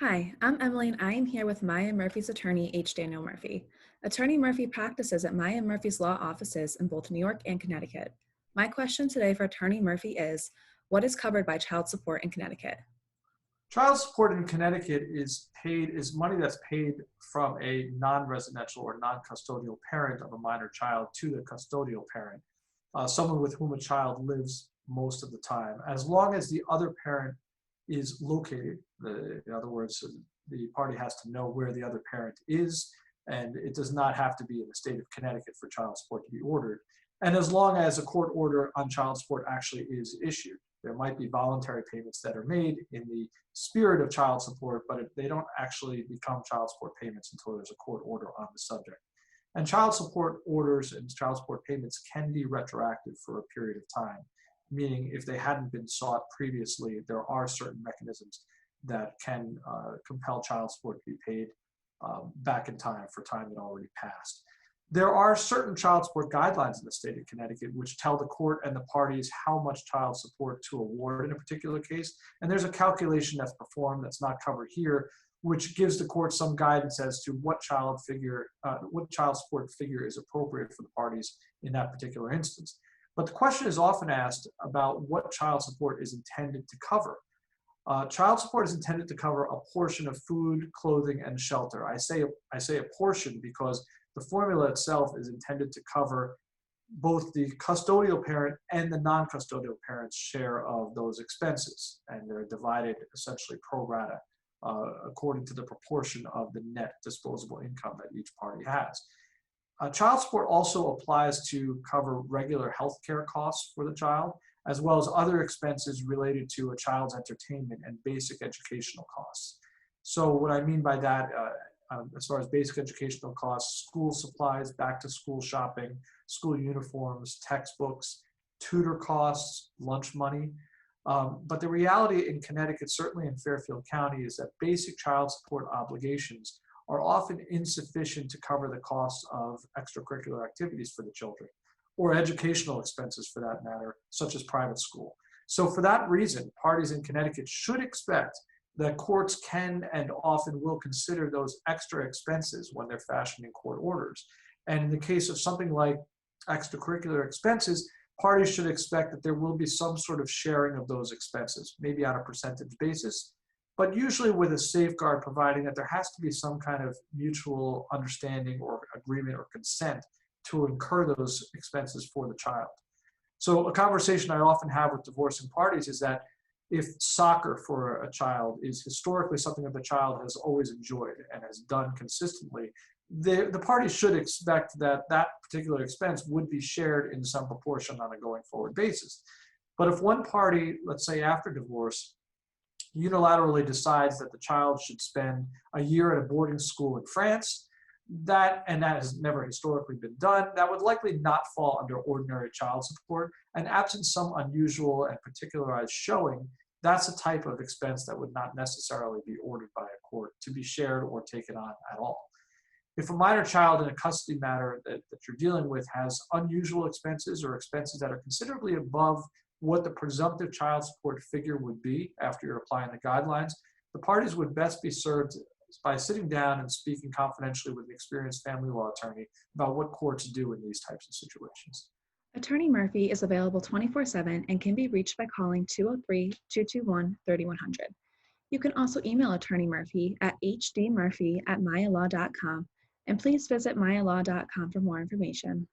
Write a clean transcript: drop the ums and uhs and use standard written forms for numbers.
Hi, I'm Emily and I am here with Maya Murphy's attorney, H. Daniel Murphy. Attorney Murphy practices at Maya Murphy's law offices in both New York and Connecticut. My question today for Attorney Murphy is, what is covered by child support in Connecticut? Child support in Connecticut is money that's paid from a non-residential or non-custodial parent of a minor child to the custodial parent, someone with whom a child lives most of the time, as long as the other parent is located. In other words, the party has to know where the other parent is, and it does not have to be in the state of Connecticut for child support to be ordered. And as long as a court order on child support actually is issued. There might be voluntary payments that are made in the spirit of child support, but they don't actually become child support payments until there's a court order on the subject. And child support orders and child support payments can be retroactive for a period of time, meaning if they hadn't been sought previously, there are certain mechanisms that can compel child support to be paid back in time for time that already passed. There are certain child support guidelines in the state of Connecticut which tell the court and the parties how much child support to award in a particular case. And there's a calculation that's performed that's not covered here, which gives the court some guidance as to what child support figure is appropriate for the parties in that particular instance. But the question is often asked about what child support is intended to cover. Child support is intended to cover a portion of food, clothing, and shelter. I say a portion because the formula itself is intended to cover both the custodial parent and the non-custodial parent's share of those expenses, and they're divided essentially pro rata according to the proportion of the net disposable income that each party has. Child support also applies to cover regular health care costs for the child, as well as other expenses related to a child's entertainment and basic educational costs. So what I mean by that, as far as basic educational costs, school supplies, back to school shopping, school uniforms, textbooks, tutor costs, lunch money. But the reality in Connecticut, certainly in Fairfield County, is that basic child support obligations are often insufficient to cover the costs of extracurricular activities for the children, or educational expenses for that matter, such as private school. So for that reason, parties in Connecticut should expect that courts can and often will consider those extra expenses when they're fashioning court orders. And in the case of something like extracurricular expenses, parties should expect that there will be some sort of sharing of those expenses, maybe on a percentage basis, but usually with a safeguard providing that there has to be some kind of mutual understanding or agreement or consent to incur those expenses for the child. So a conversation I often have with divorcing parties is that if soccer for a child is historically something that the child has always enjoyed and has done consistently, the parties should expect that that particular expense would be shared in some proportion on a going forward basis. But if one party, let's say after divorce, unilaterally decides that the child should spend a year at a boarding school in France, and that has never historically been done, that would likely not fall under ordinary child support. And absent some unusual and particularized showing, that's a type of expense that would not necessarily be ordered by a court to be shared or taken on at all. If a minor child in a custody matter that you're dealing with has unusual expenses or expenses that are considerably above what the presumptive child support figure would be after you're applying the guidelines, the parties would best be served by sitting down and speaking confidentially with an experienced family law attorney about what courts do in these types of situations. Attorney Murphy is available 24/7 and can be reached by calling 203-221-3100. You can also email Attorney Murphy at hdmurphy@mayalaw.com, and please visit mayalaw.com for more information.